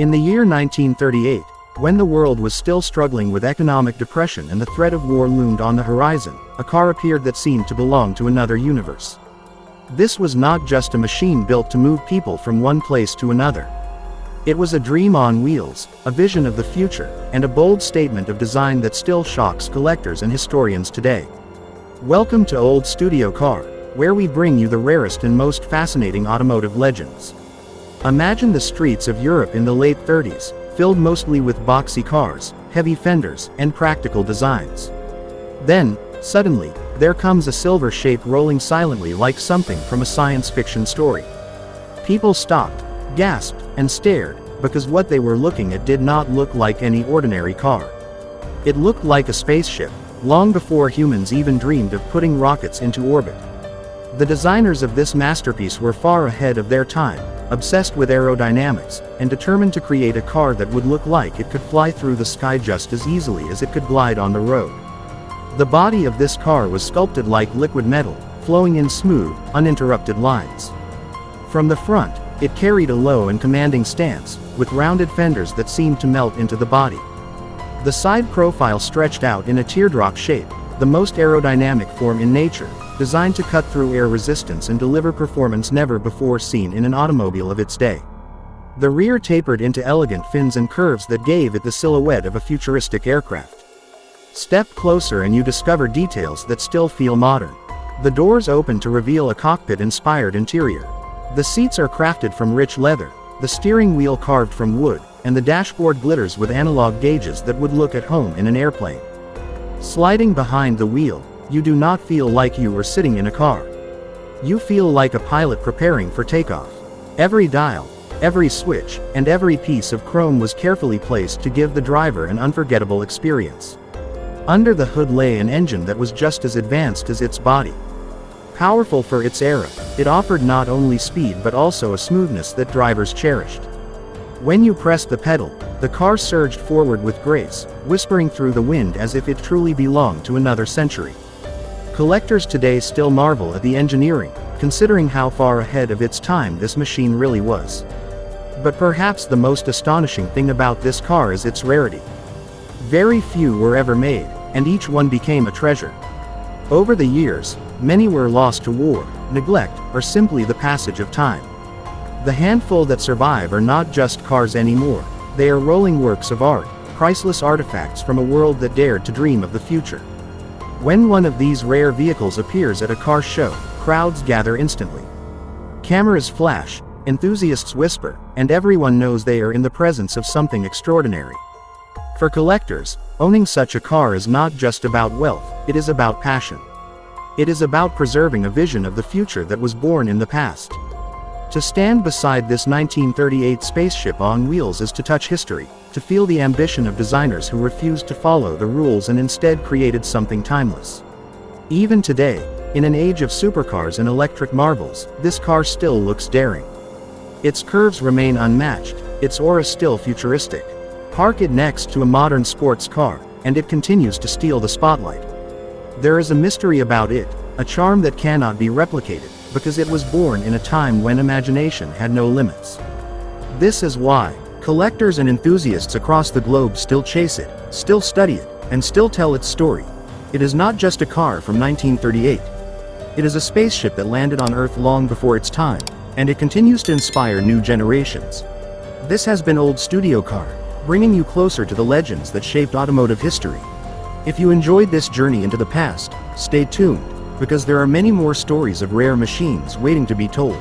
In the year 1938, when the world was still struggling with economic depression and the threat of war loomed on the horizon, a car appeared that seemed to belong to another universe. This was not just a machine built to move people from one place to another. It was a dream on wheels, a vision of the future, and a bold statement of design that still shocks collectors and historians today. Welcome to Old Studio Car, where we bring you the rarest and most fascinating automotive legends. Imagine the streets of Europe in the late 30s, filled mostly with boxy cars, heavy fenders, and practical designs. Then, suddenly, there comes a silver shape rolling silently like something from a science fiction story. People stopped, gasped, and stared, because what they were looking at did not look like any ordinary car. It looked like a spaceship, long before humans even dreamed of putting rockets into orbit. The designers of this masterpiece were far ahead of their time, obsessed with aerodynamics, and determined to create a car that would look like it could fly through the sky just as easily as it could glide on the road. The body of this car was sculpted like liquid metal, flowing in smooth, uninterrupted lines. From the front, it carried a low and commanding stance, with rounded fenders that seemed to melt into the body. The side profile stretched out in a teardrop shape, the most aerodynamic form in nature, designed to cut through air resistance and deliver performance never before seen in an automobile of its day. The rear tapered into elegant fins and curves that gave it the silhouette of a futuristic aircraft. Step closer and you discover details that still feel modern. The doors open to reveal a cockpit-inspired interior. The seats are crafted from rich leather, the steering wheel carved from wood, and the dashboard glitters with analog gauges that would look at home in an airplane. Sliding behind the wheel, you do not feel like you are sitting in a car. You feel like a pilot preparing for takeoff. Every dial, every switch, and every piece of chrome was carefully placed to give the driver an unforgettable experience. Under the hood lay an engine that was just as advanced as its body. Powerful for its era, it offered not only speed but also a smoothness that drivers cherished. When you pressed the pedal, the car surged forward with grace, whispering through the wind as if it truly belonged to another century. Collectors today still marvel at the engineering, considering how far ahead of its time this machine really was. But perhaps the most astonishing thing about this car is its rarity. Very few were ever made, and each one became a treasure. Over the years, many were lost to war, neglect, or simply the passage of time. The handful that survive are not just cars anymore, they are rolling works of art, priceless artifacts from a world that dared to dream of the future. When one of these rare vehicles appears at a car show, crowds gather instantly. Cameras flash, enthusiasts whisper, and everyone knows they are in the presence of something extraordinary. For collectors, owning such a car is not just about wealth, it is about passion. It is about preserving a vision of the future that was born in the past. To stand beside this 1938 spaceship on wheels is to touch history, to feel the ambition of designers who refused to follow the rules and instead created something timeless. Even today, in an age of supercars and electric marvels, this car still looks daring. Its curves remain unmatched, its aura still futuristic. Park it next to a modern sports car, and it continues to steal the spotlight. There is a mystery about it, a charm that cannot be replicated, because it was born in a time when imagination had no limits. This is why collectors and enthusiasts across the globe still chase it, still study it, and still tell its story. It is not just a car from 1938. It is a spaceship that landed on Earth long before its time, and it continues to inspire new generations. This has been Old Studio Car, bringing you closer to the legends that shaped automotive history. If you enjoyed this journey into the past, stay tuned, because there are many more stories of rare machines waiting to be told.